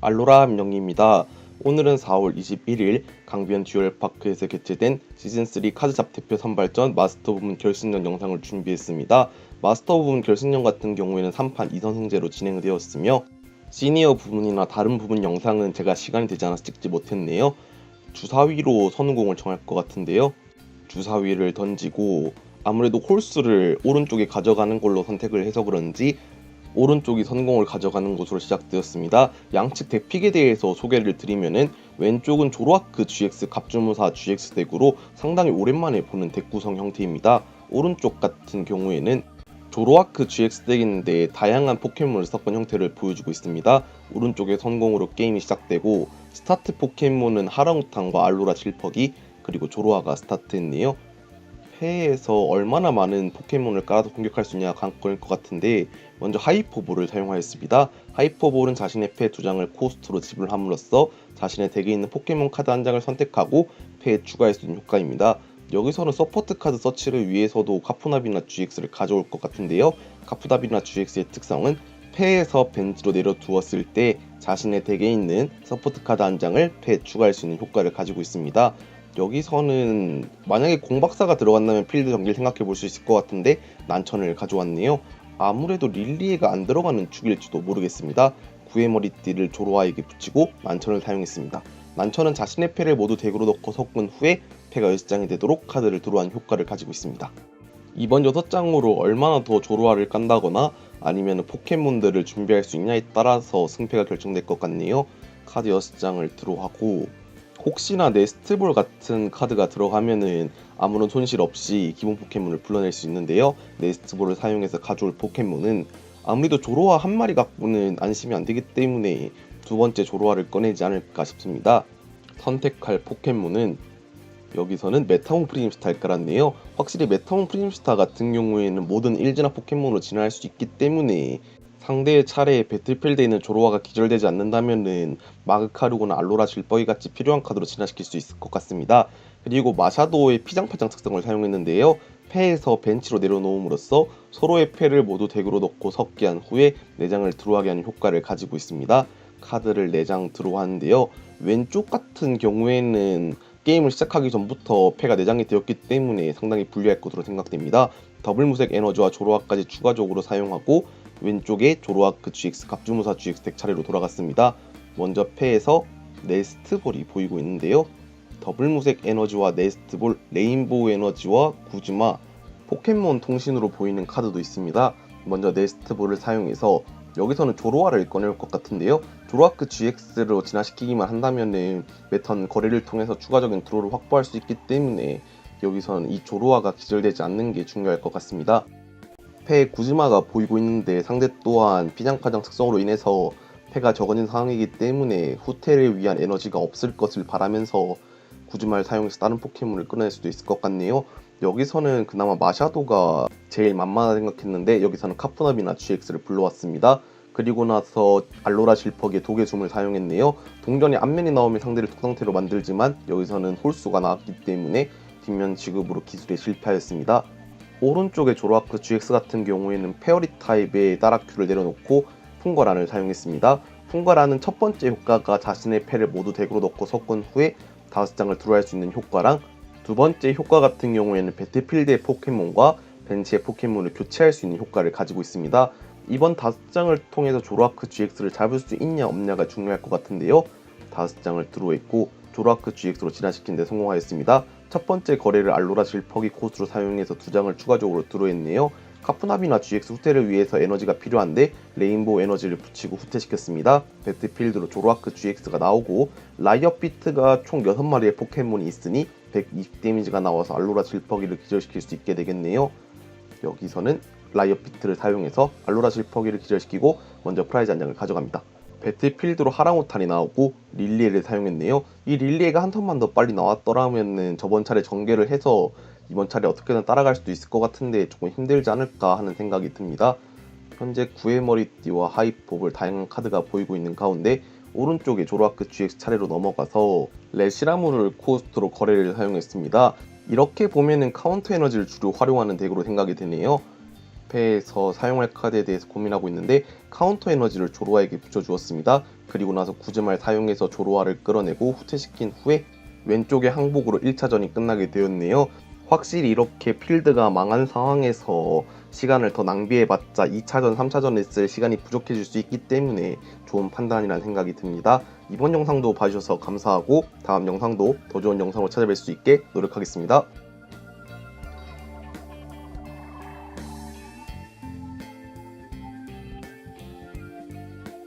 알로라 민영입니다. 오늘은 4월 21일 강변 듀얼파크에서 개최된 시즌3 카드잡 대표 선발전 마스터 부분 결승전 영상을 준비했습니다. 마스터 부분 결승전 같은 경우에는 3판 2선승제로 진행되었으며 시니어 부분이나 다른 부분 영상은 제가 시간이 되지 않아서 찍지 못했네요. 주사위로 선우공을 정할 것 같은데요. 주사위를 던지고 아무래도 홀수를 오른쪽에 가져가는 걸로 선택을 해서 그런지 오른쪽이 선공을 가져가는 것으로 시작되었습니다. 양측 덱픽에 대해서 소개를 드리면은 왼쪽은 조로아크 GX 갑주무사 GX 덱으로 상당히 오랜만에 보는 덱 구성 형태입니다. 오른쪽 같은 경우에는 조로아크 GX 덱인데 다양한 포켓몬을 섞은 형태를 보여주고 있습니다. 오른쪽에 선공으로 게임이 시작되고 스타트 포켓몬은 하랑우탄과 알로라 질퍽이 그리고 조로아가 스타트했네요. 패에서 얼마나 많은 포켓몬을 깔아서 공격할 수 있냐 관건일 것 같은데 먼저 하이퍼볼을 사용하였습니다. 하이퍼볼은 자신의 패 2장을 코스트로 지불함으로써 자신의 덱에 있는 포켓몬 카드 한 장을 선택하고 패에 추가할 수 있는 효과입니다. 여기서는 서포트 카드 서치를 위해서도 카푸나비나 GX를 가져올 것 같은데요. 카푸나비나 GX의 특성은 패에서 벤지로 내려두었을 때 자신의 덱에 있는 서포트 카드 한 장을 패에 추가할 수 있는 효과를 가지고 있습니다. 여기서는 만약에 공박사가 들어간다면 필드 전기를 생각해 볼 수 있을 것 같은데 난천을 가져왔네요. 아무래도 릴리에가 안 들어가는 축일지도 모르겠습니다. 구의 머리띠를 조로아에게 붙이고 난천을 사용했습니다. 난천은 자신의 패를 모두 덱으로 넣고 섞은 후에 패가 6장이 되도록 카드를 드로우한 효과를 가지고 있습니다. 이번 6장으로 얼마나 더 조로아를 깐다거나 아니면 포켓몬들을 준비할 수 있냐에 따라서 승패가 결정될 것 같네요. 카드 6장을 드로우하고 혹시나 네스트볼 같은 카드가 들어가면은 아무런 손실 없이 기본 포켓몬을 불러낼 수 있는데요. 네스트볼을 사용해서 가져올 포켓몬은 아무래도 조로아 한 마리 갖고는 안심이 안 되기 때문에 두 번째 조로아를 꺼내지 않을까 싶습니다. 선택할 포켓몬은 여기서는 메타몬 프리즘스타를 깔았네요. 확실히 메타몬 프리즘스타 같은 경우에는 모든 1진화 포켓몬으로 진화할 수 있기 때문에 상대의 차례에 배틀필드에 있는 조로아가 기절되지 않는다면은 마그카르고나 알로라 질버기 같이 필요한 카드로 진화시킬 수 있을 것 같습니다. 그리고 마샤도의 피장파장 특성을 사용했는데요. 패에서 벤치로 내려놓음으로써 서로의 패를 모두 덱으로 넣고 섞게 한 후에 4장을 드로우하게 하는 효과를 가지고 있습니다. 카드를 4장 드로우하는데요. 왼쪽 같은 경우에는 게임을 시작하기 전부터 패가 4장이 되었기 때문에 상당히 불리할 것으로 생각됩니다. 더블 무색 에너지와 조로아까지 추가적으로 사용하고 왼쪽에 조로아크 GX 갑주무사 GX 덱 차례로 돌아갔습니다. 먼저 패에서 네스트볼이 보이고 있는데요. 더블 무색 에너지와 네스트볼, 레인보우 에너지와 구즈마, 포켓몬 통신으로 보이는 카드도 있습니다. 먼저 네스트볼을 사용해서 여기서는 조로아를 꺼낼 것 같은데요. 조로아크 GX로 진화시키기만 한다면은 매턴 거래를 통해서 추가적인 드로우를 확보할 수 있기 때문에 여기서는 이 조로아가 기절되지 않는 게 중요할 것 같습니다. 패에 구즈마가 보이고 있는데 상대 또한 피장파장 특성으로 인해서 패가 적어진 상황이기 때문에 후퇴를 위한 에너지가 없을 것을 바라면서 구즈마를 사용해서 다른 포켓몬을 꺼낼 수도 있을 것 같네요. 여기서는 그나마 마샤도가 제일 만만하다 생각했는데 여기서는 카푸나비나 GX를 불러왔습니다. 그리고 나서 알로라 질퍽의 독의 숨을 사용했네요. 동전이 앞면이 나오면 상대를 독상태로 만들지만 여기서는 홀수가 나왔기 때문에 뒷면 지급으로 기술에 실패하였습니다. 오른쪽의 조로아크 GX 같은 경우에는 페어리 타입의 따라큐를 내려놓고 풍거란을 사용했습니다. 풍거란은 첫 번째 효과가 자신의 패를 모두 덱으로 넣고 섞은 후에 5장을 드로우할 수 있는 효과랑 두 번째 효과 같은 경우에는 배틀필드의 포켓몬과 벤치의 포켓몬을 교체할 수 있는 효과를 가지고 있습니다. 이번 5장을 통해서 조로아크 GX를 잡을 수 있냐 없냐가 중요할 것 같은데요. 5장을 드로우했고 조로아크 GX로 진화시킨 데 성공하였습니다. 첫 번째 거래를 알로라 질퍽이 코스로 사용해서 2장을 추가적으로 드로우했네요. 카푸나비나 GX 후퇴를 위해서 에너지가 필요한데 레인보우 에너지를 붙이고 후퇴시켰습니다. 배틀필드로 조로아크 GX가 나오고 라이엇 비트가 총 6마리의 포켓몬이 있으니 120 데미지가 나와서 알로라 질퍽이를 기절시킬 수 있게 되겠네요. 여기서는 라이엇 비트를 사용해서 알로라 질퍽이를 기절시키고 먼저 프라이즈 한 장을 가져갑니다. 배틀필드로 하랑우탄이 나오고 릴리에를 사용했네요. 이 릴리에가 한 턴만 더 빨리 나왔더라면 저번 차례 전개를 해서 이번 차례 어떻게든 따라갈 수도 있을 것 같은데 조금 힘들지 않을까 하는 생각이 듭니다. 현재 구의 머리띠와 하이pop을 다양한 카드가 보이고 있는 가운데 오른쪽에 조로아크 GX 차례로 넘어가서 레시라무를 코스트로 거래를 사용했습니다. 이렇게 보면은 카운터 에너지를 주로 활용하는 덱으로 생각이 되네요. 패에서 사용할 카드에 대해서 고민하고 있는데 카운터 에너지를 조로아에게 붙여주었습니다. 그리고 나서 구즈말 사용해서 조로아를 끌어내고 후퇴시킨 후에 왼쪽의 항복으로 1차전이 끝나게 되었네요. 확실히 이렇게 필드가 망한 상황에서 시간을 더 낭비해봤자 2차전, 3차전에 쓸 시간이 부족해질 수 있기 때문에 좋은 판단이라는 생각이 듭니다. 이번 영상도 봐주셔서 감사하고 다음 영상도 더 좋은 영상으로 찾아뵐 수 있게 노력하겠습니다.